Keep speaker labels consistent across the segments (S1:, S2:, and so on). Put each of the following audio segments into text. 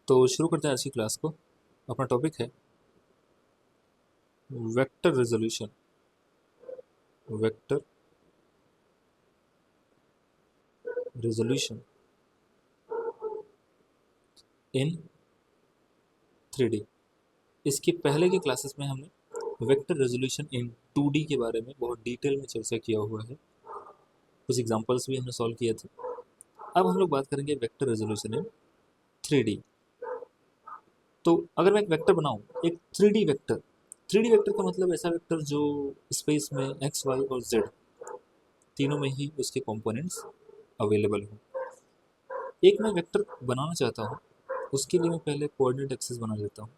S1: तो शुरू करते हैं आज की क्लास को। अपना टॉपिक है vector resolution. Vector resolution in 3D। इसके पहले के क्लासेस में हमने वेक्टर रेजोल्यूशन इन 2D के बारे में बहुत डिटेल में चर्चा किया हुआ है। कुछ एग्जांपल्स भी हमने सॉल्व किए थे। अब हम लोग बात करेंगे वेक्टर रेजोल्यूशन इन 3D। तो अगर मैं एक वेक्टर बनाऊं, एक 3D वेक्टर, 3D वेक्टर का मतलब ऐसा वेक्टर जो स्पेस में एक्स वाई और जेड तीनों में ही उसके कंपोनेंट्स अवेलेबल हों। एक मैं वेक्टर बनाना चाहता हूँ, उसके लिए मैं पहले कोऑर्डिनेट एक्सिस बना लेता हूँ।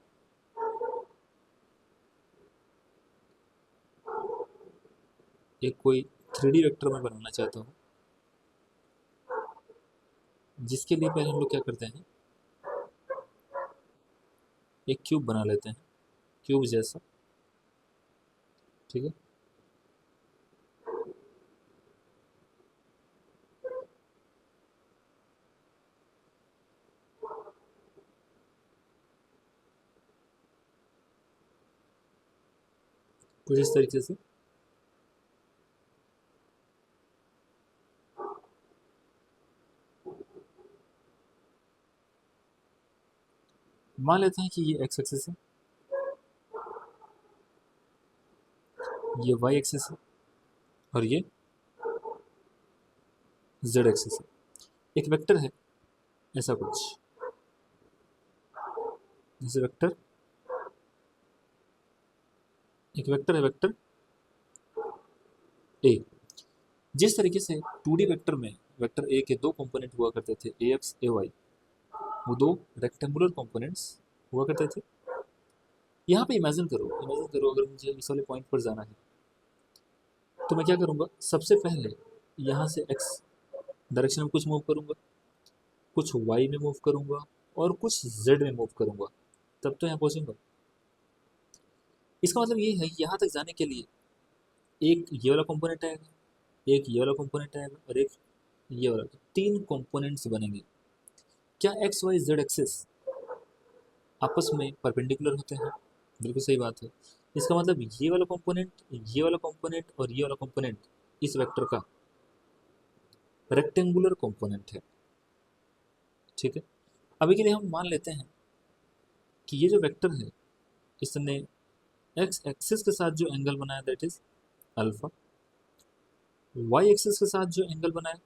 S1: एक कोई 3D वेक्टर मैं बनाना चाहता हूँ, जिसके लिए पहले हम लोग क्या करते हैं, एक क्यूब बना लेते हैं, क्यूब जैसा। ठीक है, कुछ इस तरीके से। मान लेते हैं कि ये एक्स एक्सिस है, ये वाई एक्सिस है और ये जेड एक्सिस है। एक वेक्टर है ऐसा कुछ, जैसे वेक्टर, एक वेक्टर है वेक्टर ए। जिस तरीके से 2D वेक्टर में वेक्टर ए के दो कंपोनेंट हुआ करते थे, ए एक्स ए वाई, वो दो रेक्टेंगुलर कंपोनेंट्स हुआ करते थे। यहाँ पे इमेजिन करो अगर मुझे इस वाले पॉइंट पर जाना है, तो मैं क्या करूँगा, सबसे पहले यहाँ से एक्स डायरेक्शन में कुछ मूव करूँगा, कुछ वाई में मूव करूँगा और कुछ जेड में मूव करूँगा, तब तो यहाँ पहुँचूंगा। इसका मतलब ये है कि यहाँ तक जाने के लिए एक ये वाला कंपोनेंट आएगा, एक ये वाला कंपोनेंट आएगा और एक ये वाला, तो तीन कंपोनेंट्स बनेंगे। क्या एक्स वाई जेड एक्सिस आपस में परपेंडिकुलर होते हैं? बिल्कुल सही बात है। इसका मतलब ये वाला कंपोनेंट, ये वाला कंपोनेंट और ये वाला कंपोनेंट इस वेक्टर का रेक्टेंगुलर कंपोनेंट है। ठीक है, अभी के लिए हम मान लेते हैं कि ये जो वेक्टर है, इसने एक्स एक्सिस के साथ जो एंगल बनाया that is alpha, y axis के साथ जो एंगल बनाया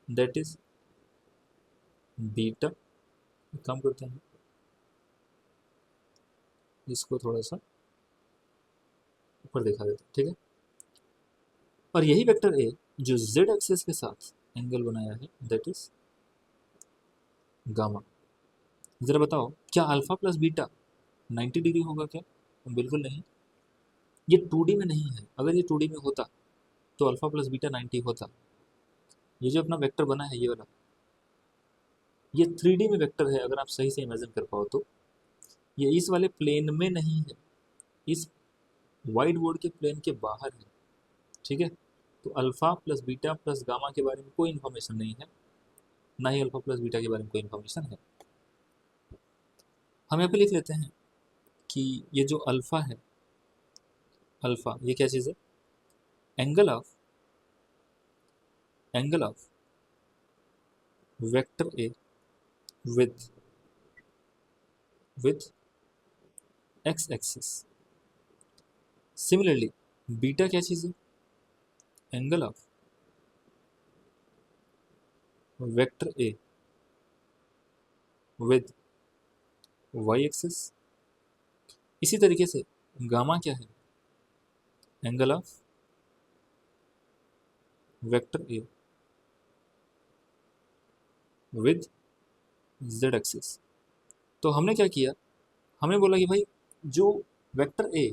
S1: दैट इज बीटा। काम करते हैं, इसको थोड़ा सा ऊपर दिखा देते हैं। ठीक है, और यही वेक्टर ए जो जेड एक्सिस के साथ एंगल बनाया है दैट इज गामा। जरा बताओ, क्या अल्फा प्लस बीटा 90 डिग्री होगा क्या? बिल्कुल नहीं। ये 2D में नहीं है। अगर ये 2D में होता तो अल्फा प्लस बीटा 90 होता। ये जो अपना वेक्टर बना है ये वाला, ये 3D में वेक्टर है। अगर आप सही से इमेजिन कर पाओ तो ये इस वाले प्लेन में नहीं है, इस वाइट बोर्ड के प्लेन के बाहर है। ठीक है, तो alpha plus beta plus gamma के बारे में कोई इन्फॉर्मेशन नहीं है, ना ही अल्फा प्लस बीटा के बारे में कोई इन्फॉर्मेशन है। हम यहाँ पे लिख लेते हैं कि ये जो अल्फा है, अल्फा ये क्या चीज़ है, angle of vector a with x axis. Similarly beta क्या चीज़ है, angle of vector A with y axis. इसी तरीके से गामा क्या है, angle of vector A with z axis. तो हमने क्या किया, हमने बोला कि भाई जो vector a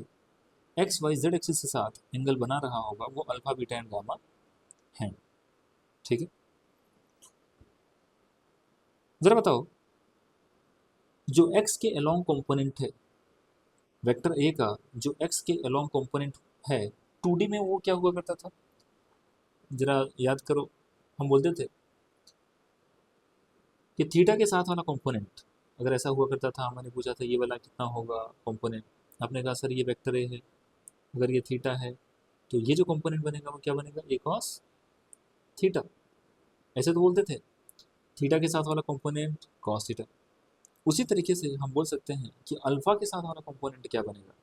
S1: x y z axis के साथ एंगल बना रहा होगा वो अल्फा बीटा एंड गामा है। ठीक है, जरा बताओ, जो एक्स के अलोंग कंपोनेंट है वेक्टर ए का, जो एक्स के अलोंग कंपोनेंट है 2D में, वो क्या हुआ करता था, जरा याद करो। हम बोलते थे कि थीटा के साथ वाला कंपोनेंट अगर ऐसा हुआ करता था, मैंने पूछा था ये वाला कितना होगा कंपोनेंट, आपने कहा सर ये वेक्टर ए है, अगर ये थीटा है तो ये जो कंपोनेंट बनेगा वो क्या बनेगा, ए कॉस थीटा, ऐसे तो बोलते थे, थीटा के साथ वाला कंपोनेंट कॉस थीटा। उसी तरीके से हम बोल सकते हैं कि अल्फा के साथ वाला कंपोनेंट क्या बनेगा,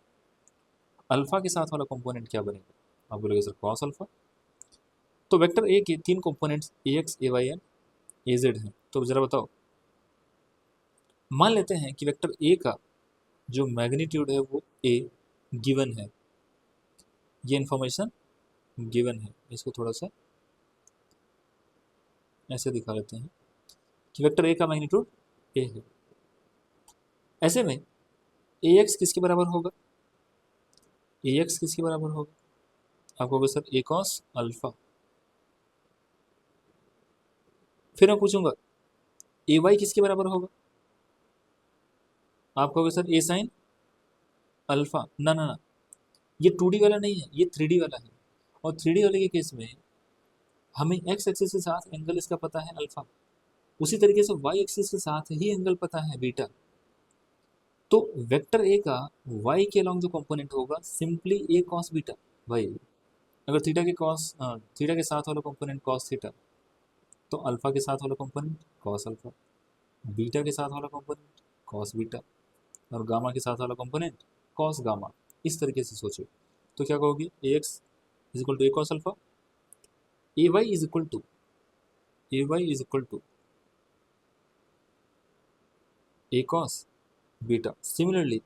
S1: अल्फा के साथ वाला कंपोनेंट क्या बनेगा, आप बोलोगे सर कॉस अल्फा। तो वेक्टर ए के तीन components a x A y and A z हैं, तो जरा बताओ, मान लेते हैं कि वेक्टर ए का जो मैग्नीट्यूड है वो ए गिवन है, ये इंफॉर्मेशन गिवन है, इसको थोड़ा सा ऐसे दिखा लेते हैं कि वेक्टर ए का मैग्नीट्यूड ए है। ऐसे में ए एक्स किसके बराबर होगा, ए एक्स किसके बराबर होगा, आप कहोगे सर ए कॉस अल्फा। फिर मैं पूछूंगा ए वाई किसके बराबर होगा, आप कहोगे सर ए साइन अल्फा। ना ना ना, ये 2D वाला नहीं है, ये 3D वाला है, और 3D वाले के केस में हमें एक्स एक्सिस के साथ एंगल इसका पता है अल्फा, उसी तरीके से वाई एक्सिस के साथ ही एंगल पता है बीटा। तो वेक्टर ए का वाई के अलॉन्ग जो कंपोनेंट होगा सिंपली ए कॉस बीटा वाई। अगर थीटा के साथ वाला कंपोनेंट कॉस थीटा, तो अल्फा के साथ वाला कंपोनेंट कॉस अल्फा, बीटा के साथ वाला कंपोनेंट कॉस बीटा, और गामा के साथ वाला कंपोनेंट कॉस गामा। इस तरीके से सोचो तो क्या कहोगे, A X is equal to A cos alpha, A Y is equal to A cos beta. Similarly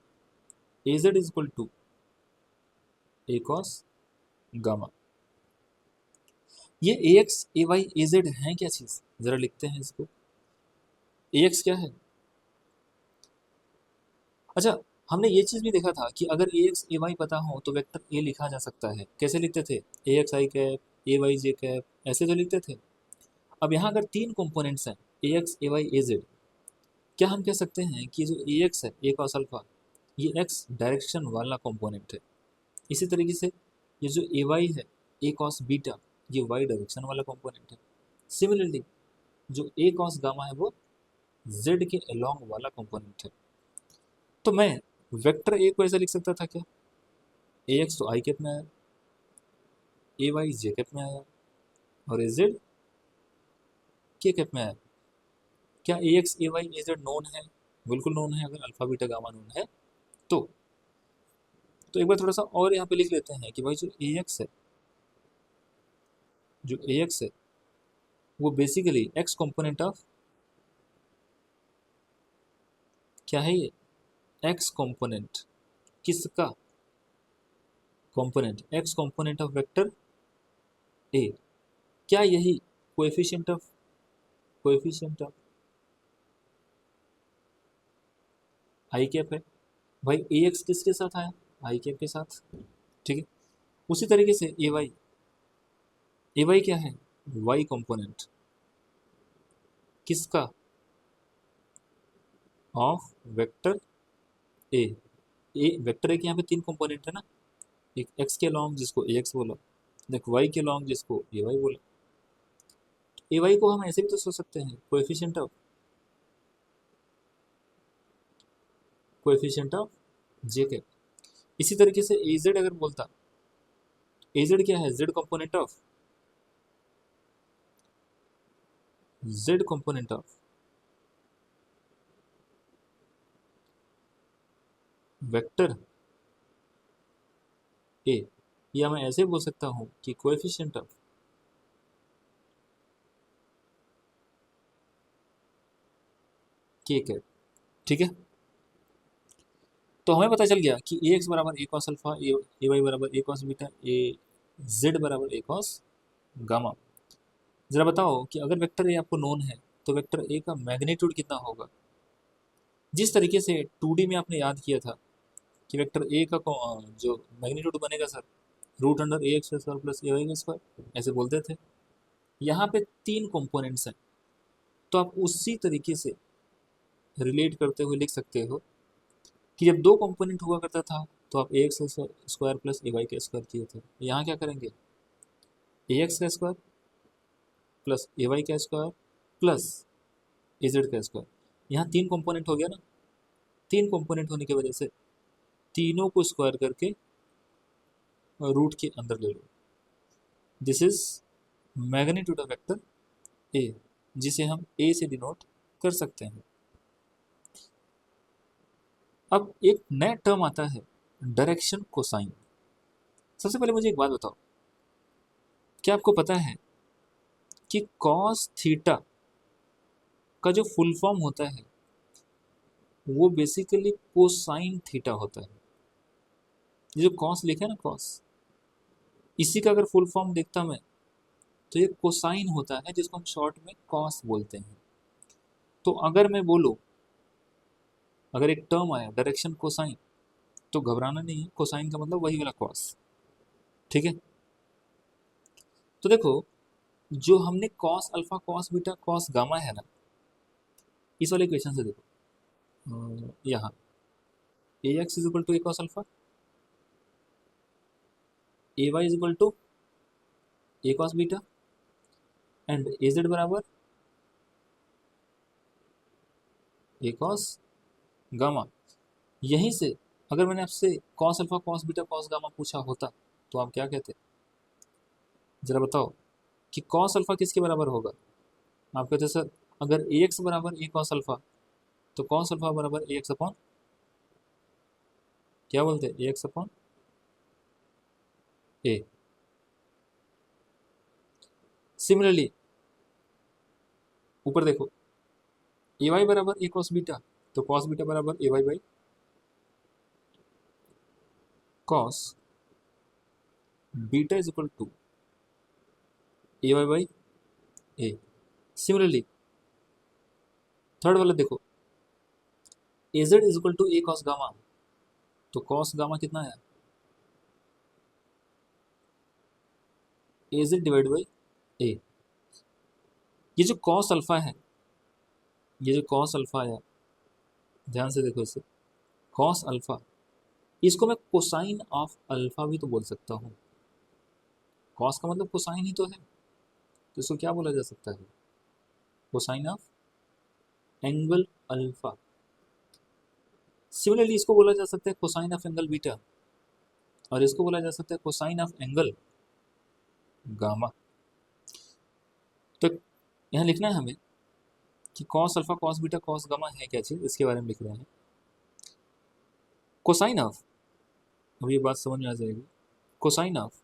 S1: A Z is equal to A cos gamma. ये A x A Y A Z है क्या चीज, जरा लिखते हैं इसको। ए x क्या है, अच्छा हमने ये चीज भी देखा था कि अगर ए एक्स ए वाई पता हो तो वेक्टर ए लिखा जा सकता है, कैसे लिखते थे, A X I cap A Y J cap, ऐसे तो लिखते थे। अब यहाँ अगर तीन कंपोनेंट्स हैं A x A Y A Z, क्या हम कह सकते हैं कि जो ए एक्स है ए कॉस अल्फा, ये एक्स डायरेक्शन वाला कंपोनेंट है। इसी तरीके से ये जो ए वाई है ए कॉस बीटा, ये वाई डायरेक्शन वाला कंपोनेंट है। सिमिलरली जो ए कॉस गामा है वो जेड के अलोंग वाला कंपोनेंट है। तो मैं वेक्टर ए को ऐसा लिख सकता था क्या, ए एक्स तो आई कैप में आया, ए वाई जे कैप में आया, और ए जेड के कैप में आया। क्या ए x A Y A Z known है, बिल्कुल नोन है, अगर अल्फा बीटा गामा नोन है तो। तो एक बार थोड़ा सा और यहाँ पे लिख लेते हैं कि भाई जो ए एक्स है, जो ए एक्स है वो बेसिकली एक्स कंपोनेंट ऑफ, क्या है ये, एक्स कंपोनेंट, किसका component, x component of vector ए। क्या यही कोएफिशिएंट ऑफ आई कैप है, भाई ए एक्स किसके साथ आया, आई कैप के साथ, ठीक है। उसी तरीके से ए वाई क्या है, वाई कंपोनेंट, किसका, of vector A. A vector a के यहाँ पे तीन कंपोनेंट है ना, एक एक्स के लॉन्ग जिसको ए एक्स बोला, एक वाई के लॉन्ग जिसको ए वाई बोला। ए वाई को हम ऐसे भी तो सोच सकते हैं कोएफिशिएंट ऑफ जे के। इसी तरीके से ए जेड अगर बोलता, ए जेड क्या है, जेड कंपोनेंट ऑफ वेक्टर ए, या मैं ऐसे बोल सकता हूं कि कोएफिशिएंट ऑफ के कैप, ठीक है। तो हमें पता चल गया कि ए एक्स बराबर A cos alpha, A Y बराबर A cos beta, A Z बराबर ए कॉस गामा। जरा बताओ कि अगर वेक्टर ए आपको नोन है तो वेक्टर ए का मैग्नीट्यूड कितना होगा। जिस तरीके से 2D में आपने याद किया था कि वेक्टर ए का जो मैग्नीट्यूड बनेगा sir root under a x square plus a y का स्क्वायर, ऐसे बोलते थे। यहाँ पे तीन कंपोनेंट्स हैं, तो आप उसी तरीके से रिलेट करते हुए लिख सकते हो कि जब दो कंपोनेंट हुआ करता था तो आप ए x square plus a y का स्क्वायर किए थे, यहाँ क्या करेंगे, ए एक्स का स्क्वायर प्लस ए वाई का स्क्वायर प्लस ए जेड का स्क्वायर। यहाँ 3 कंपोनेंट हो गया ना, 3 कंपोनेंट होने की वजह से तीनों को स्क्वायर करके रूट के अंदर ले लो। This is magnitude of vector A, जिसे हम ए से डिनोट कर सकते हैं। अब एक नया टर्म आता है डायरेक्शन कोसाइन। सबसे पहले मुझे एक बात बताओ, क्या आपको पता है कि कॉस थीटा का जो फुल फॉर्म होता है वो बेसिकली कोसाइन थीटा होता है। ये जो कॉस लिखा है ना, कॉस, इसी का अगर फुल फॉर्म देखता मैं तो ये कोसाइन होता है, जिसको हम शॉर्ट में कॉस बोलते हैं। तो अगर मैं बोलूं, अगर एक टर्म आया डायरेक्शन कोसाइन, तो घबराना नहीं है, कोसाइन का मतलब वही वाला कॉस। ठीक है, तो देखो, जो हमने cos alpha cos beta cos gamma है ना, इस वाले क्वेश्चन से देखो, यहाँ A X is equal to A cos alpha, A Y is equal to A cos beta, and A Z बराबर ए कॉस गामा। यहीं से अगर मैंने आपसे cos alpha cos beta cos gamma पूछा होता तो आप क्या कहते? जरा बताओ कि कॉस अल्फा किसके बराबर होगा? आप कहते सर अगर ए एक्स बराबर ए कॉस अल्फा तो कॉस अल्फा बराबर ए एक्स अपॉन, क्या बोलते हैं, A X upon A. Similarly ऊपर देखो, ए वाई बराबर ए कॉस बीटा, तो कॉस बीटा बराबर A Y by cos beta is equal to A Y by A. Similarly third वाला देखो, A Z is equal to A cos gamma, तो cos gamma कितना है, A Z divide by A. ये जो cos alpha है, ये जो कॉस अल्फा है, ध्यान से देखो इसे, कॉस अल्फा, इसको मैं कोसाइन ऑफ अल्फा भी तो बोल सकता हूँ। कॉस का मतलब कोसाइन ही तो है, तो इसको क्या बोला जा सकता है, cosine of angle alpha. Similarly इसको बोला जा सकता है कोसाइन ऑफ एंगल बीटा, और इसको बोला जा सकता है कोसाइन ऑफ एंगल गामा। तो यहाँ लिखना है हमें कि cos alpha cos beta cos gamma है क्या चीज़, इसके बारे में लिख रहे हैं। कोसाइन ऑफ, अब ये बात समझ में आ जाएगी, cosine of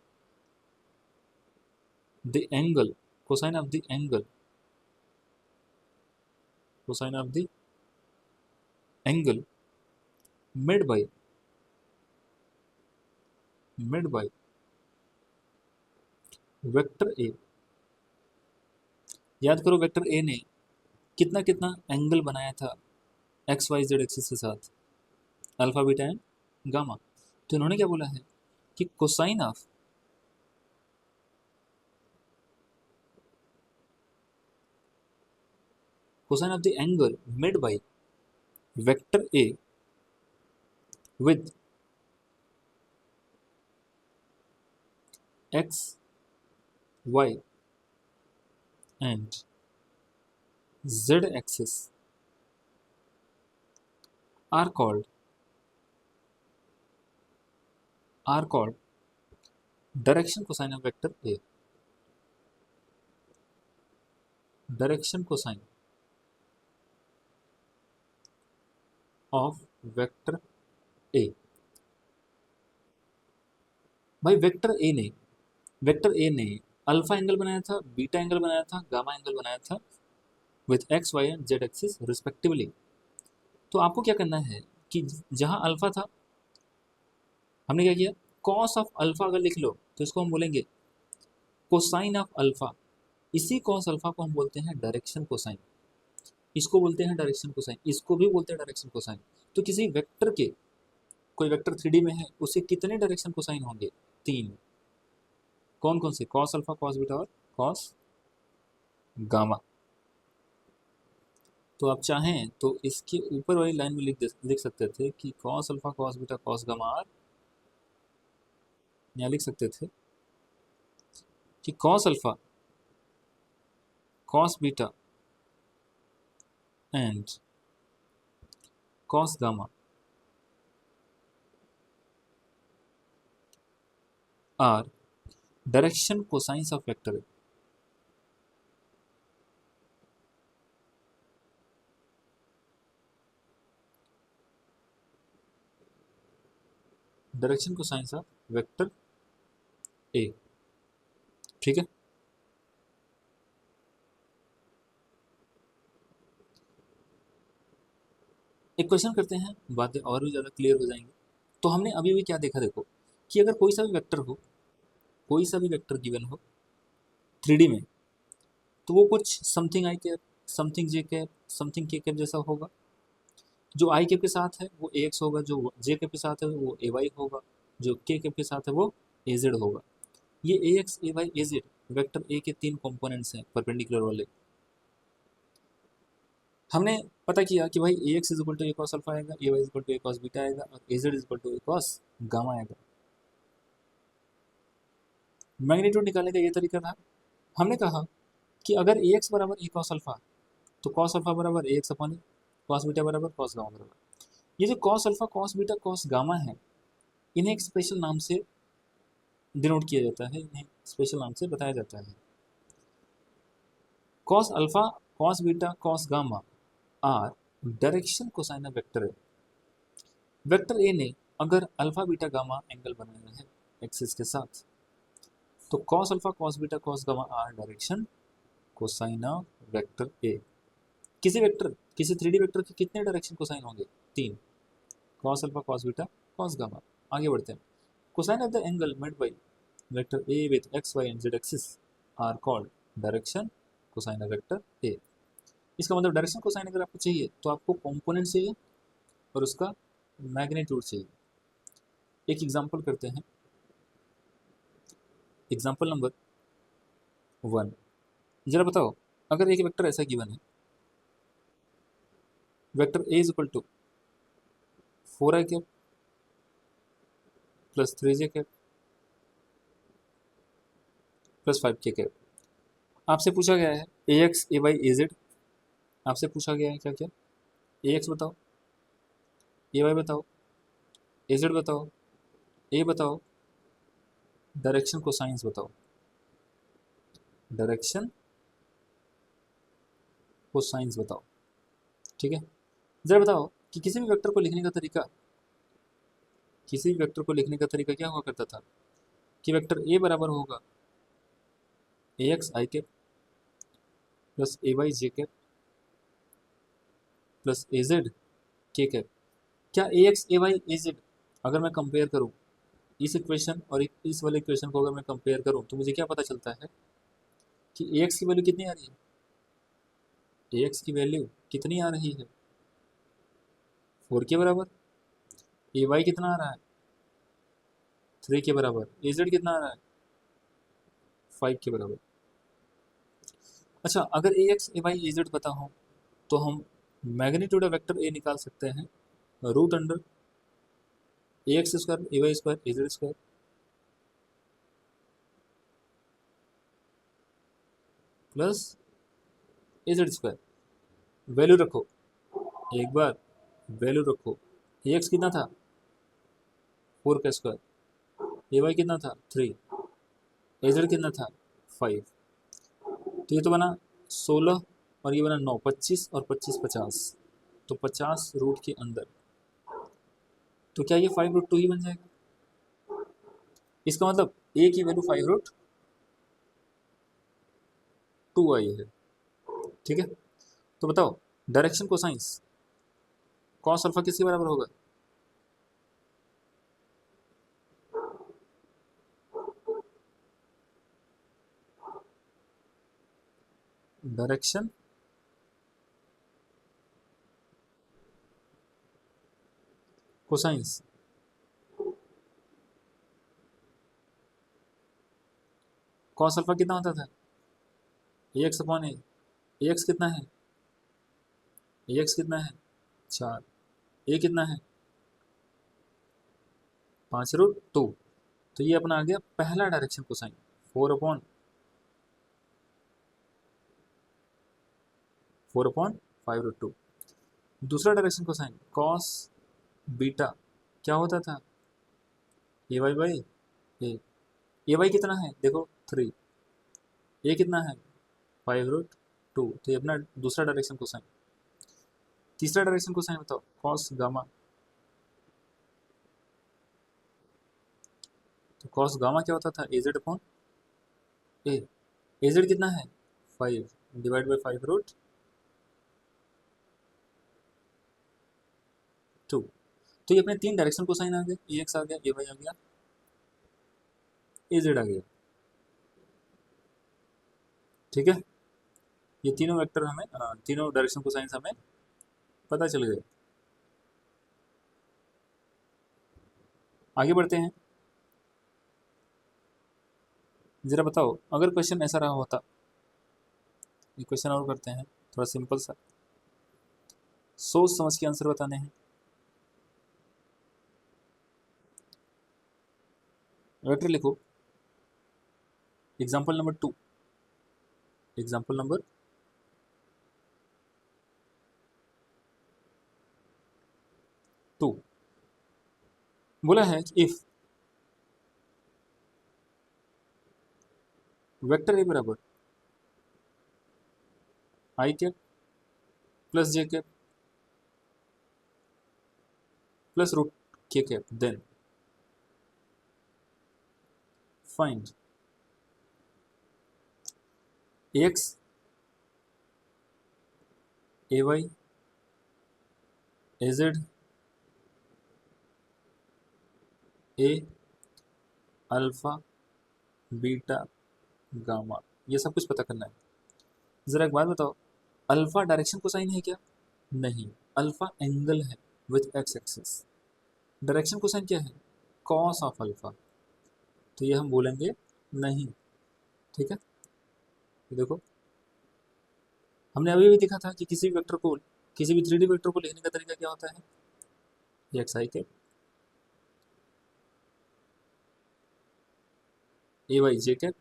S1: the angle, cosine of the angle, cosine of the angle made by vector ए। याद करो वेक्टर ए ने कितना कितना एंगल बनाया था एक्स वाई जेड एक्सिस के साथ, अल्फा बीटा एंड गामा। तो इन्होंने क्या बोला है कि cosine of the angle made by vector A with x Y and Z axis are called direction cosine of vector a. Direction cosine of vector a. भाई vector A ने alpha angle बनाया था, बीटा एंगल बनाया था, gamma angle बनाया था with x Y and Z axis respectively. तो आपको क्या करना है कि जहां अल्फा था हमने क्या किया, कॉस ऑफ अल्फा अगर लिख लो तो इसको हम बोलेंगे कोसाइन ऑफ अल्फा। इसी कॉस अल्फा को हम बोलते हैं डायरेक्शन कोसाइन, इसको बोलते हैं डायरेक्शन कोसाइन, इसको भी बोलते हैं डायरेक्शन कोसाइन। तो किसी वेक्टर के, कोई वेक्टर 3D में है, उसे कितने डायरेक्शन कोसाइन होंगे, 3। कौन कौन से, कॉस अल्फा कॉस बीटा और कॉस गामा। तो आप चाहें तो इसके ऊपर वाली लाइन में लिख सकते थे कि cos alpha cos beta cos gamma, और यहाँ लिख सकते थे कि cos alpha cos beta and cos gamma are direction cosines of vector a. Direction cosines of vector a. ठीक है, एक क्वेश्चन करते हैं, बातें और भी ज़्यादा क्लियर हो जाएंगी। तो हमने अभी भी क्या देखा, देखो कि अगर कोई सा भी वेक्टर हो, कोई सा भी वेक्टर गिवन हो 3D में, तो वो कुछ something I cap, something J cap, something के कैप जैसा होगा। जो आई कैप के साथ है वो AX होगा, जो जे कैप के साथ है वो AY होगा, जो के कैप के साथ है वो AZ होगा। ये AX AY AZ vector a के 3 कंपोनेंट्स हैं परपेंडिकुलर वाले। हमने पता किया कि भाई AX is equal to A cos alpha आएगा, AY is equal to A cos beta आएगा और AZ is equal to A cos gamma आएगा। मैग्नीट्यूड निकालने का ये तरीका था। हमने कहा कि अगर AX बराबर ए कॉस अल्फा, तो कॉस अल्फा बराबर AX अपॉन ए, कॉस बीटा बराबर कॉस गामा बराबर। ये जो cos alpha cos beta cos gamma है, इन्हें एक स्पेशल नाम से डिनोट किया जाता है, इन्हें स्पेशल नाम से बताया जाता है। Cos alpha cos beta cos gamma are direction cosine of vector A. Vector A ने अगर अल्फा बीटा गामा एंगल बनाया है एक्सिस के साथ, तो cos alpha cos beta cos gamma are direction cosine of vector A. किसी vector, किसी 3D vector के कितने डायरेक्शन कोसाइन होंगे? 3, cos alpha cos beta cos gamma. आगे बढ़ते हैं। Cosine of the angle made by vector A with x Y and Z axis are called direction cosine of vector A. इसका मतलब direction cosine अगर आपको चाहिए तो आपको कंपोनेंट चाहिए और उसका मैग्नीट्यूड चाहिए। एक एग्जांपल करते हैं, एग्जांपल नंबर 1। जरा बताओ, अगर एक वेक्टर ऐसा गिवन है, vector A is equal to 4i cap plus 3j cap plus 5k cap. आपसे पूछा गया है AX AY AZ। आपसे पूछा गया है क्या क्या? AX बताओ, AY बताओ, AZ बताओ, A बताओ, डायरेक्शन कोसाइंस बताओ। डायरेक्शन कोसाइंस बताओ। ठीक है, जरा बताओ कि किसी भी वेक्टर को लिखने का तरीका, किसी भी वेक्टर को लिखने का तरीका क्या हुआ करता था कि वेक्टर ए बराबर होगा AX I cap plus AY J cap plus AZ K cap. क्या AX AY AZ अगर मैं कंपेयर करूं इस इक्वेशन और इस वाले इक्वेशन को अगर मैं कंपेयर करूं, तो मुझे क्या पता चलता है कि AX की वैल्यू कितनी आ रही है? AX की वैल्यू कितनी आ रही है? 4 के बराबर। AY कितना आ रहा है? 3 के बराबर। AZ कितना आ रहा है? 5 के बराबर। अच्छा, अगर AX AY AZ पता हो तो हम मैग्नीट्यूड ऑफ वेक्टर ए निकाल सकते हैं root under AX square AY square AZ square plus AZ square. Value रखो, एक बार वैल्यू रखो। AX कितना था? 4 का स्क्वायर। AY कितना था? 3। AZ कितना था? 5। तो ये तो बना 16 और ये बना 9, 25 और 25 50, तो 50 रूट के अंदर। तो क्या ये 5 रूट 2 ही बन जाएगा? इसका मतलब ए की वैल्यू 5 रूट 2 आई है। ठीक है, तो बताओ डायरेक्शन कोसाइंस कॉस अल्फा किसके बराबर होगा? डायरेक्शन कोसाइंस कॉस अल्फा कितना होता था? AX अपॉन ए। AX कितना है? AX कितना है? 4। ए कितना है? 5 रूट 2। तो ये अपना आ गया पहला डायरेक्शन कोसाइन, 4 अपॉन 5√2। दूसरा डायरेक्शन कोसाइन कॉस बीटा क्या होता था, ए वाई बाई ए वाई कितना है देखो 3, ए कितना है 5√2, तो ये अपना दूसरा डायरेक्शन कोसाइन। तीसरा डायरेक्शन कोसाइन बताओ कॉस गामा, तो कॉस गामा क्या होता था एजेड अपॉन ए, एजेड कितना है 5 डिवाइड बाई 5√2। तो ये अपने तीन डायरेक्शन कोसाइन आ गए, ए एक्स आ गया, ए वाई आ गया, ए जेड आ गया। ठीक है, ये तीनों वेक्टर हमें तीनों डायरेक्शन कोसाइन हमें पता चल गए। आगे बढ़ते हैं, जरा बताओ अगर क्वेश्चन ऐसा रहा होता, ये क्वेश्चन और करते हैं थोड़ा सिंपल सा, सोच समझ के आंसर बताने हैं। वेक्टर लिखो एग्जाम्पल नंबर 2, एग्जाम्पल नंबर 2 बोला है कि इफ वेक्टर ए बराबर I cap plus J cap plus root के cap, then find X A Y A Z A alpha beta gamma, ये सब कुछ पता करना है। जरा एक बात बताओ, अल्फा डायरेक्शन कोसाइन है क्या, नहीं, अल्फा एंगल है with x axis. Direction cosine क्या है कॉस ऑफ अल्फा, तो ये हम बोलेंगे नहीं। ठीक है, तो देखो हमने अभी भी देखा था कि किसी भी वेक्टर को, किसी भी 3D वेक्टर को लिखने का तरीका क्या होता है, एक्स आई के ए वाई जे कैप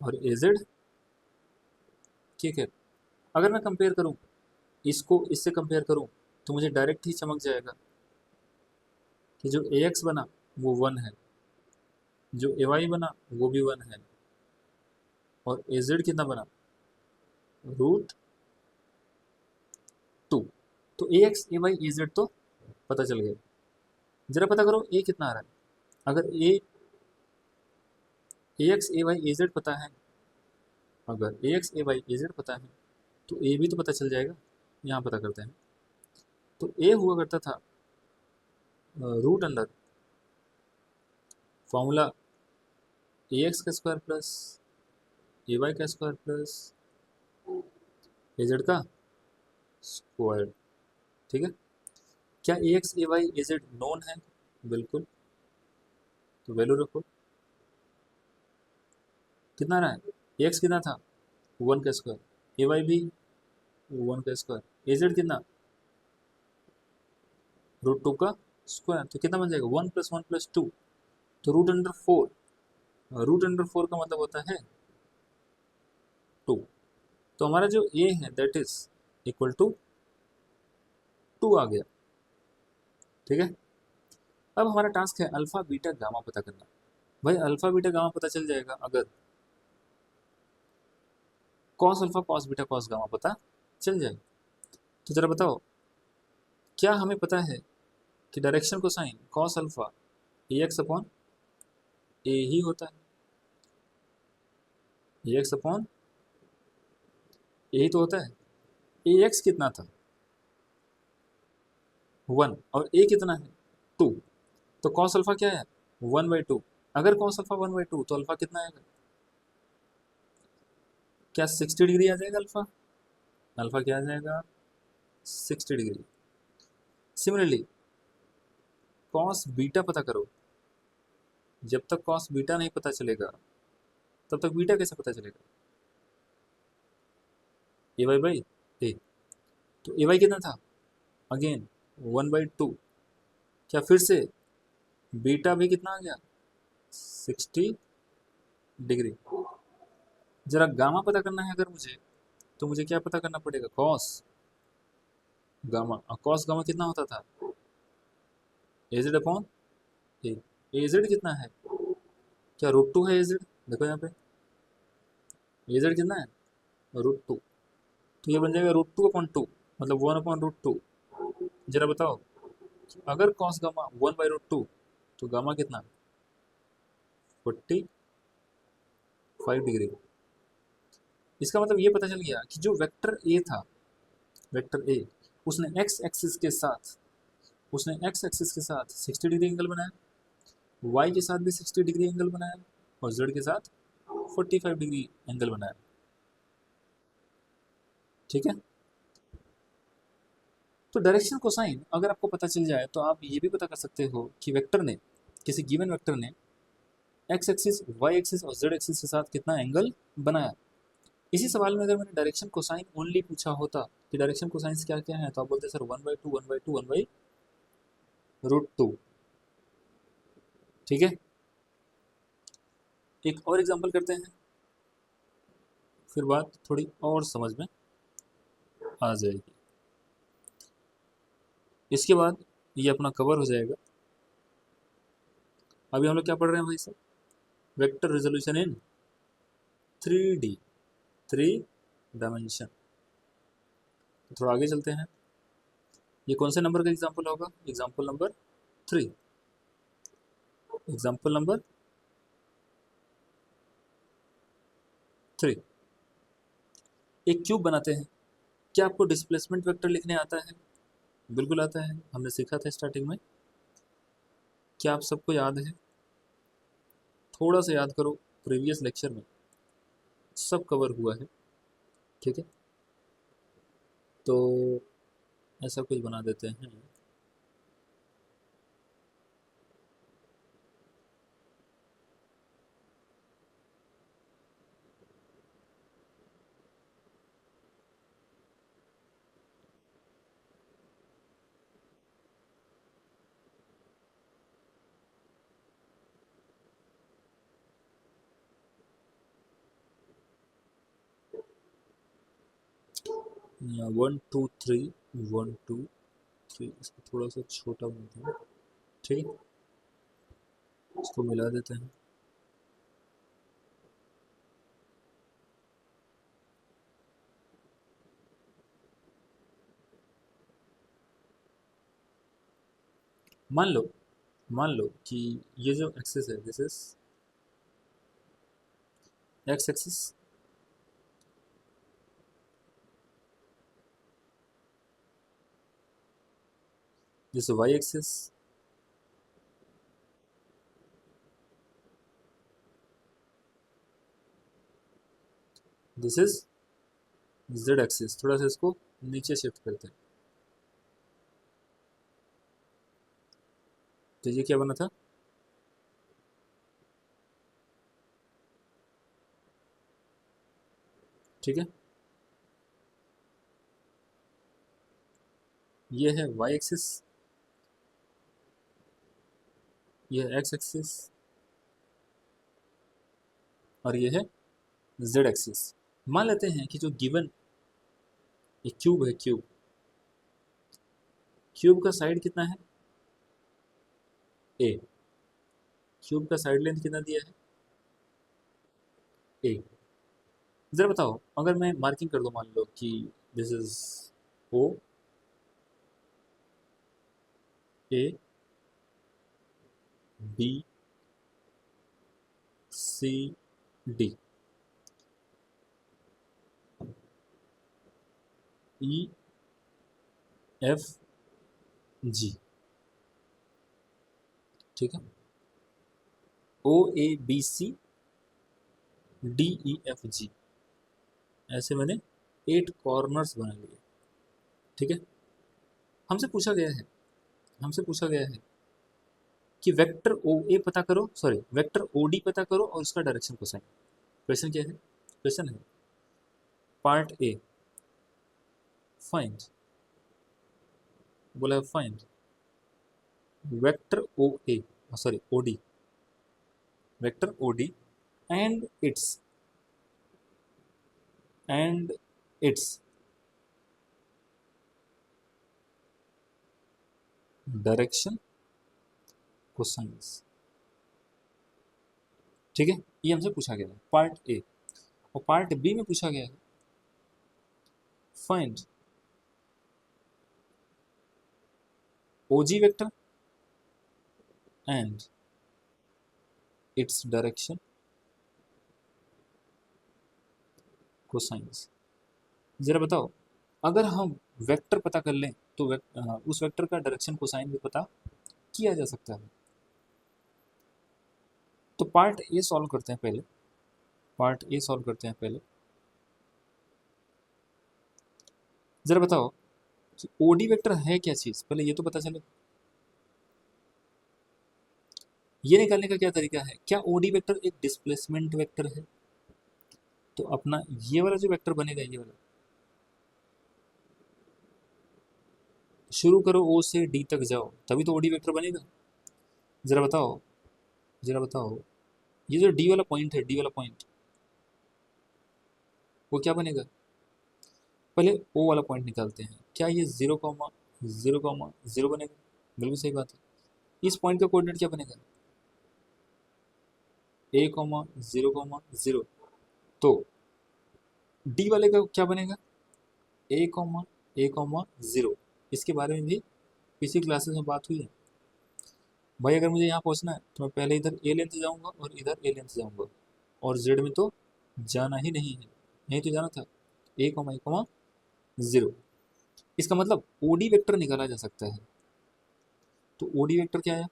S1: और ए जेड के कैप। अगर मैं कंपेयर करूं, इसको इससे कंपेयर करूं, तो मुझे डायरेक्ट ही चमक जाएगा कि जो ए एक्स बना वो 1 है, जो ए वाई बना वो भी 1 है, और ए जेड कितना बना √2। तो ए x A Y A Z तो पता चल गया। जरा पता करो ए कितना आ रहा है, अगर A x A Y A Z पता है, अगर A x A Y A Z पता है तो ए भी तो पता चल जाएगा। यहाँ पता करते हैं, तो ए हुआ करता था रूट अंडर फॉर्मूला ए एक्स का स्क्वायर प्लस ए वाई का स्क्वायर प्लस ए जेड का स्क्वायर। ठीक है, क्या ए x A Y A Z known है, बिल्कुल, तो वैल्यू रखो। कितना रहा है, ए एक्स कितना था 1 का स्क्वायर, ए वाई भी 1 का स्क्वायर, ए जेड कितना √2 का स्क्वायर, तो कितना बन जाएगा 1 + 1 + 2, तो √4। √4 का मतलब होता है 2, तो हमारा जो ए है दैट इज इक्वल टू 2 आ गया। ठीक है, अब हमारा टास्क है अल्फा बीटा गामा पता करना। भाई अल्फा बीटा गामा पता चल जाएगा अगर cos alpha cos beta cos gamma पता चल जाए। तो जरा बताओ, क्या हमें पता है कि डायरेक्शन को साइन कॉस अल्फा ए एक्स अपॉन ए ही होता है, ए एक्स अपॉन ए ही तो होता है। ए एक्स कितना था 1 और ए कितना है 2, तो कॉस अल्फा क्या है 1/2। अगर कॉस अल्फा 1/2 तो अल्फा कितना आएगा, क्या 60 डिग्री आ जाएगा अल्फा, अल्फा क्या आ जाएगा 60 डिग्री। सिमिलरली कॉस बीटा पता करो, जब तक कॉस बीटा नहीं पता चलेगा तब तक बीटा कैसे पता चलेगा, ए वाई बाई ए, तो ए वाई कितना था अगेन 1/2, क्या फिर से बीटा भी कितना आ गया 60 डिग्री। जरा गामा पता करना है अगर मुझे, तो मुझे क्या पता करना पड़ेगा, कॉस गामा। कॉस गामा कितना होता था, एजेड अपॉन ए। एजेड कितना है, क्या √2 है एजेड, देखो यहाँ पे एजेड कितना है, √2। तो ये बन जाएगा √2/2, मतलब 1/√2। जरा बताओ, अगर कॉस गामा 1/√2 तो गामा कितना, 45 डिग्री। इसका मतलब ये पता चल गया कि जो वेक्टर ए था, वेक्टर ए, उसने एक्स एक्सिस के साथ 60 डिग्री एंगल बनाया, वाई के साथ भी 60 डिग्री एंगल बनाया, और जेड के साथ 45 डिग्री एंगल बनाया। ठीक है, तो डायरेक्शन कोसाइन अगर आपको पता चल जाए तो आप ये भी पता कर सकते हो कि वेक्टर ने, किसी गिवन वेक्टर ने एक्स एक्सिस, वाई एक्सिस और जेड एक्सिस के साथ कितना एंगल बनाया। इसी सवाल में अगर मैंने डायरेक्शन कोसाइन ओनली पूछा होता कि डायरेक्शन कोसाइंस क्या क्या है, तो आप बोलते सर 1/2 1/2 1/√2। ठीक है, एक और एग्जांपल करते हैं, फिर बात थोड़ी और समझ में आ जाएगी। इसके बाद ये अपना कवर हो जाएगा। अभी हम लोग क्या पढ़ रहे हैं भाई साहब, vector resolution in 3D, 3 dimension. थोड़ा आगे चलते हैं, ये कौन से नंबर का एग्जाम्पल होगा, एग्जाम्पल नंबर 3। एग्जाम्पल नंबर 3, एक क्यूब बनाते हैं। क्या आपको डिस्प्लेसमेंट वेक्टर लिखने आता है, बिल्कुल आता है, हमने सीखा था स्टार्टिंग में। क्या आप सबको याद है, थोड़ा सा याद करो, प्रीवियस लेक्चर में सब कवर हुआ है। ठीक है, तो ऐसा कुछ बना देते हैं, या 1 2 3 1 2 3, इसको थोड़ा सा छोटा बनाते हैं। ठीक है, इसको मिला देते हैं। मान लो कि ये जो एक्सिस है, this is X axis, this Y axis, this is Z axis. थोड़ा सा इसको नीचे शिफ्ट करते हैं, तो ये क्या बना था, ठीक है, ये है वाई एक्सिस, ये है एक्स एक्सिस, और ये है जेड एक्सिस। मान लेते हैं कि जो गिवन एक क्यूब है, क्यूब, क्यूब का साइड कितना है, ए। क्यूब का साइड लेंथ कितना दिया है, ए। जरा बताओ, अगर मैं मार्किंग कर दूं, मान लो कि this is O, A, B, C, D, E, F, G. ठीक है, O, A, B, C, D, E, F, G, ऐसे मैंने 8 कॉर्नर्स बना लिए। ठीक है, हमसे पूछा गया है, हमसे पूछा गया है कि वेक्टर ओ ए पता करो, सॉरी वेक्टर ओ डी पता करो और उसका डायरेक्शन कोसाइन। क्वेश्चन क्या है, क्वेश्चन है पार्ट ए, फाइंड, बोला find vector O A, sorry O D, vector O D and it's it's direction cosines. ठीक है, ये हमसे पूछा गया है पार्ट ए। और पार्ट बी में पूछा गया है find OG vector and it's direction cosines. जरा बताओ, अगर हम वेक्टर पता कर लें तो उस वेक्टर का डायरेक्शन कोसाइन भी पता किया जा सकता है। तो पार्ट ए सॉल्व करते हैं पहले, पार्ट ए सॉल्व करते हैं पहले। जरा बताओ कि ओडी वेक्टर है क्या चीज, पहले ये तो पता चले। ये निकालने का क्या तरीका है, क्या ओडी वेक्टर एक डिस्प्लेसमेंट वेक्टर है? तो अपना ये वाला जो वेक्टर बनेगा, ये वाला, शुरू करो ओ से डी तक जाओ तभी तो ओडी वेक्टर बनेगा। जरा बताओ, जरा बताओ, ये जो डी वाला पॉइंट है, डी वाला पॉइंट, वो क्या बनेगा? पहले ओ वाला पॉइंट निकालते हैं, क्या ये 0,0,0 बनेगा? बिल्कुल सही बात है। इस पॉइंट का कोऑर्डिनेट क्या बनेगा? a,0,0। तो डी वाले का क्या बनेगा? a,0। इसके बारे में भी पिछली क्लासेस में बात हुई है। भाई अगर मुझे यहाँ पहुँचना है तो मैं पहले इधर ए लेंथ जाऊँगा और इधर ए लेंथ जाऊँगा, और जेड में तो जाना ही नहीं है, यहीं तो जाना था, a,0। इसका मतलब ओडी वेक्टर निकाला जा सकता है। तो ओडी वेक्टर क्या है?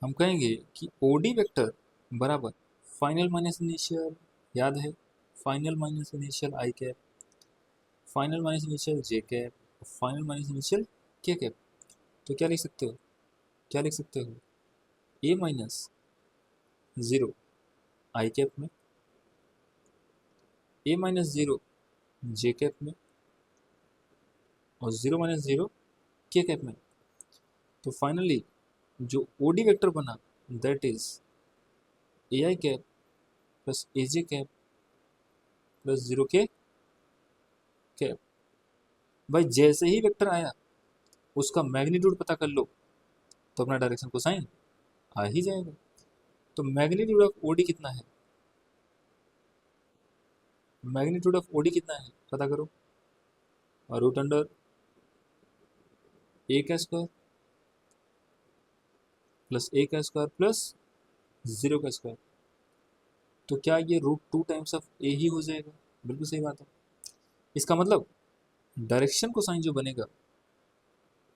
S1: हम कहेंगे कि ओडी वेक्टर बराबर फाइनल माइनस इनिशियल, याद है, फाइनल माइनस इनिशियल आई कैप, फाइनल माइनस इनिशियल जे कैप, फाइनल माइनस इनिशियल के कैप। तो क्या लिख सकते हो, क्या लिख सकते हो? ए माइनस 0 आई कैप में, ए माइनस 0 जे कैप में, और 0 - 0 के कैप में। तो फाइनली जो ओडी वेक्टर बना that is a I cap plus A J cap plus 0 के कैप। भाई जैसे ही वेक्टर आया उसका मैग्नीट्यूड पता कर लो तो अपना डायरेक्शन कोसाइन आ ही जाएगा। तो मैग्नीट्यूड ऑफ ओडी कितना है, मैग्नीट्यूड ऑफ ओडी कितना है पता करो, रूट अंडर ए का स्क्वायर प्लस ए का स्क्वायर प्लस 0 का स्क्वायर। तो क्या ये √2 टाइम्स ऑफ ए ही हो जाएगा? बिल्कुल सही बात है। इसका मतलब डायरेक्शन कोसाइन जो बनेगा,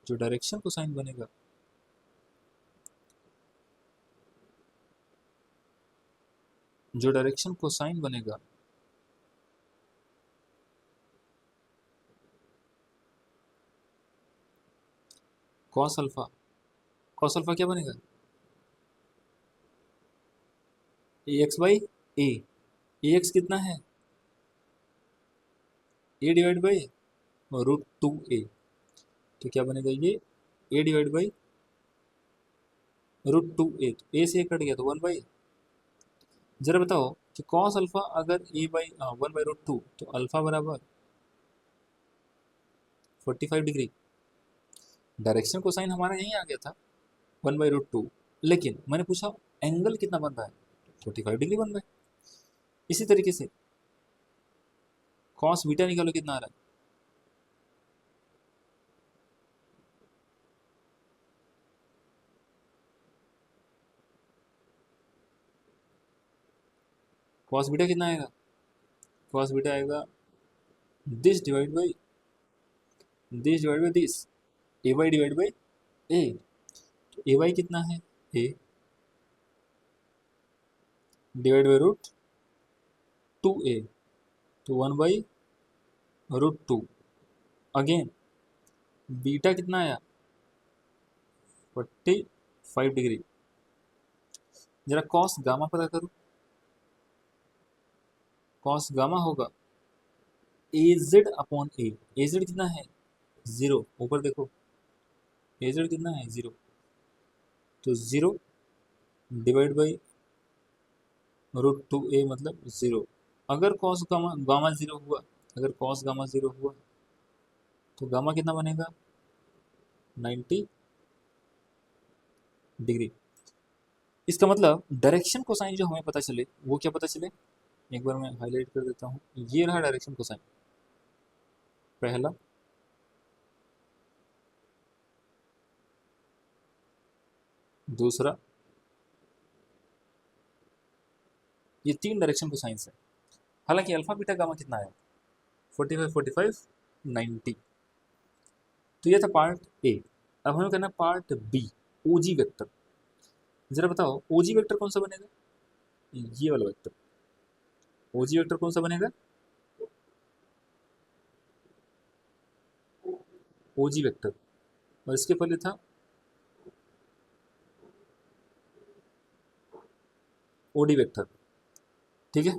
S1: जो डायरेक्शन कोसाइन बनेगा, जो डायरेक्शन कोसाइन बनेगा कॉस अल्फा, कॉस अल्फा क्या बनेगा? A X by A, A X कितना है? A divide by √2a। तो क्या बनेगा ये? A divide by √2a। तो ए से कट गया तो 1/। जरा बताओ कि कॉस अल्फा अगर a/1/√2 तो अल्फा बराबर 45 डिग्री। डायरेक्शन कोसाइन हमारा यहीं आ गया था 1/√2, लेकिन मैंने पूछा एंगल कितना बन रहा है, 45 डिग्री बन रहा है। इसी तरीके से कॉस बीटा निकालो कितना आ रहा है, कॉस बीटा कितना आएगा? कॉस बीटा आएगा this divide by this, a y divide by a. तो ए वाई कितना है? ए डिवाइड बाई √2a, तो 1/√2। अगेन बीटा कितना आया? 45 डिग्री। जरा कॉस गामा पता करो, कॉस गामा होगा az/a। az कितना है? 0। ऊपर देखो az कितना है? 0। तो 0 डिवाइड बाई √2a मतलब 0। अगर कॉस गामा गामा जीरो हुआ, अगर कॉस गामा जीरो हुआ तो गामा कितना बनेगा, 90 डिग्री। इसका मतलब डायरेक्शन कोसाइन जो हमें पता चले वो क्या पता चले, एक बार मैं हाईलाइट कर देता हूँ, ये रहा डायरेक्शन कोसाइन पहला, दूसरा, ये तीन डायरेक्शन कोसाइंस है। हालांकि अल्फा बीटा गामा कितना आया, 45 45 90। तो ये था पार्ट ए। अब हमें करना पार्ट बी, ओजी वेक्टर। जरा बताओ ओजी वेक्टर कौन सा बनेगा, ये वाला वेक्टर। ओजी वेक्टर कौन सा बनेगा, ओजी वेक्टर। और इसके पहले था ओडी वेक्टर, ठीक है।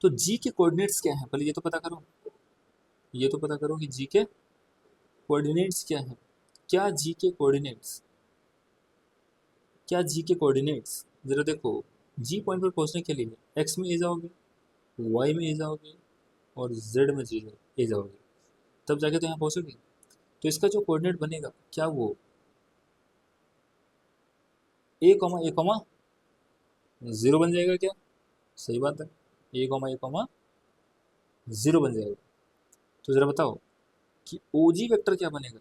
S1: तो जी के कोऑर्डिनेट्स क्या हैं, पहले ये तो पता करो, ये तो पता करो कि जी के कोऑर्डिनेट्स क्या हैं। क्या जी के कोऑर्डिनेट्स, क्या जी के कोऑर्डिनेट्स, जरा देखो, जी पॉइंट पर पहुंचने के लिए एक्स में ए जाओगे, वाई में ए जाओगे और जेड में जी ए जाओगे, तब जाके तो यहाँ पहुंचोगे। तो इसका जो कोऑर्डिनेट बनेगा क्या वो ए कॉमा जीरो बन जाएगा क्या, सही बात है, ए कॉमा जीरो बन जाएगा। तो जरा बताओ कि ओजी वेक्टर क्या बनेगा,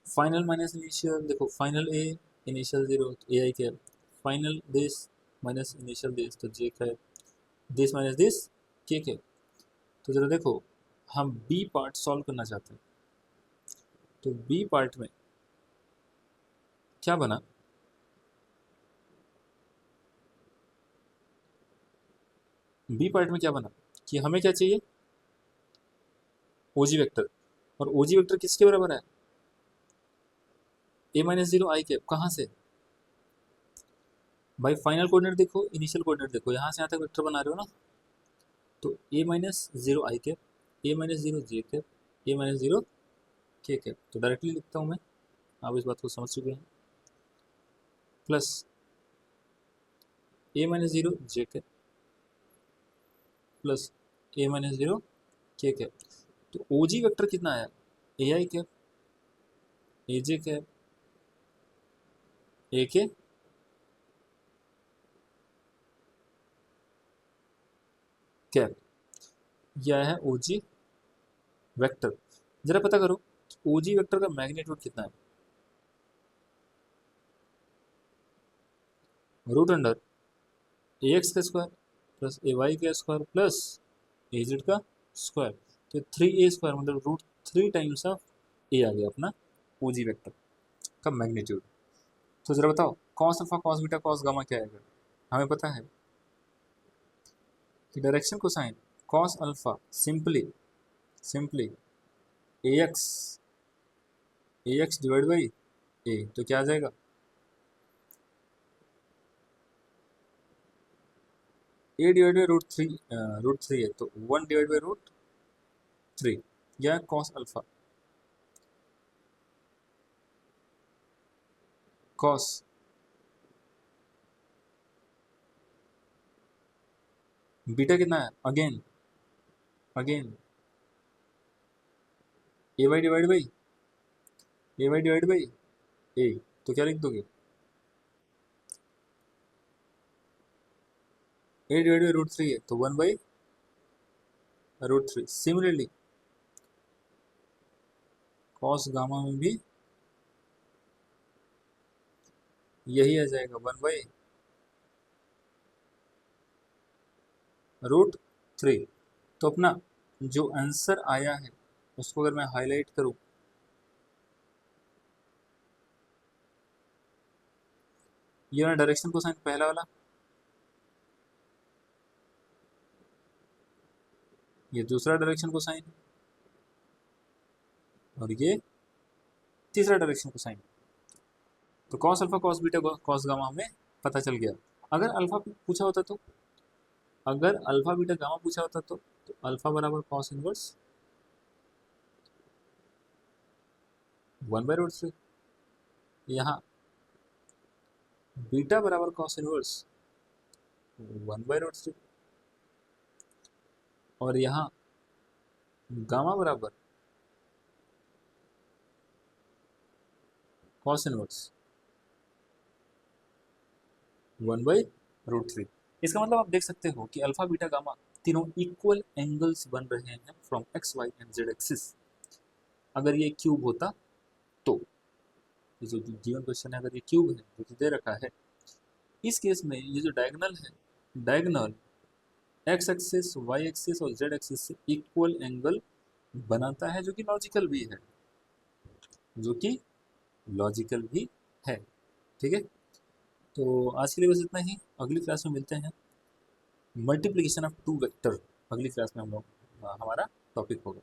S1: फाइनल माइनस इनिशियल, देखो final A initial zero A I cap, final this minus initial this तो जे कैप, दिस माइनस दिस के कैप। तो जरा देखो, हम बी पार्ट सॉल्व करना चाहते हैं, तो बी पार्ट में क्या बना, बी पार्ट में क्या बना कि हमें क्या चाहिए, ओजी वेक्टर। और ओजी वेक्टर किसके बराबर है, ए माइनस जीरो आई कैप, कहाँ से भाई, फाइनल कोऑर्डिनेट देखो, इनिशियल कोऑर्डिनेट देखो, यहाँ से यहाँ तक वेक्टर बना रहे हो ना, तो ए माइनस जीरो आई कैप, ए माइनस जीरो जे कैप, ए माइनस जीरो के कैप। तो डायरेक्टली लिखता हूँ मैं, आप इस बात को समझ चुके हैं, प्लस ए माइनस जीरो जे कैप प्लस ए माइनस जीरो के कैप। तो ओजी वेक्टर कितना आया, ए आई कैप, ए जे कैप, ए के कैप, यह है ओजी वेक्टर। जरा पता करो ओजी वेक्टर का मैग्नीट्यूड कितना है, रूट अंडर ए एक्स का स्क्वायर प्लस ए वाई का स्क्वायर प्लस ए जेड का स्क्वायर। तो 3a² मतलब रूट 3 टाइम्स ऑफ ए आ गया अपना ओजी वेक्टर का मैग्नीट्यूड। तो जरा बताओ cos alpha cos beta cos gamma क्या आएगा, हमें पता है कि direction cosine cos alpha simply simply a x divide by a, तो क्या आ जाएगा, a divide by root three है तो 1/√3, यह कॉस अल्फा, कॉस बीटा कितना है, again again a y divide by a, तो क्या लिख दोगे, a divide by root three है तो 1/√3। सिमिलरली कॉस गामा में भी यही आ जाएगा 1/√3। तो अपना जो आंसर आया है उसको अगर मैं हाईलाइट करूं, ये वाला डायरेक्शन कोसाइन पहला वाला, ये दूसरा डायरेक्शन कोसाइन और ये तीसरा डायरेक्शन कोसाइन। तो cos alpha cos beta cos gamma हमें पता चल गया। अगर अल्फा पूछा होता तो, अगर अल्फा बीटा गामा पूछा होता तो अल्फा बराबर कॉस इनवर्स 1/√3। यहाँ बीटा बराबर कॉस इनवर्स 1/√3 और यहाँ गामा बराबर कॉस इनवर्स 1/√3। इसका मतलब आप देख सकते हो कि अल्फा बीटा गामा तीनों इक्वल एंगल्स बन रहे हैं from X Y and Z axis. अगर ये क्यूब होता तो ये जो गिवन क्वेश्चन है, अगर ये क्यूब है जो कि दे रखा है, इस केस में ये जो डायगोनल है, diagonal X axis Y axis और जेड एक्सिस से इक्वल एंगल बनाता है, जो कि लॉजिकल भी है, जो कि लॉजिकल भी है। ठीक है, तो आज के लिए बस इतना ही। अगली क्लास में मिलते हैं। मल्टीप्लिकेशन ऑफ टू वेक्टर अगली क्लास में हम लोग हमारा टॉपिक होगा।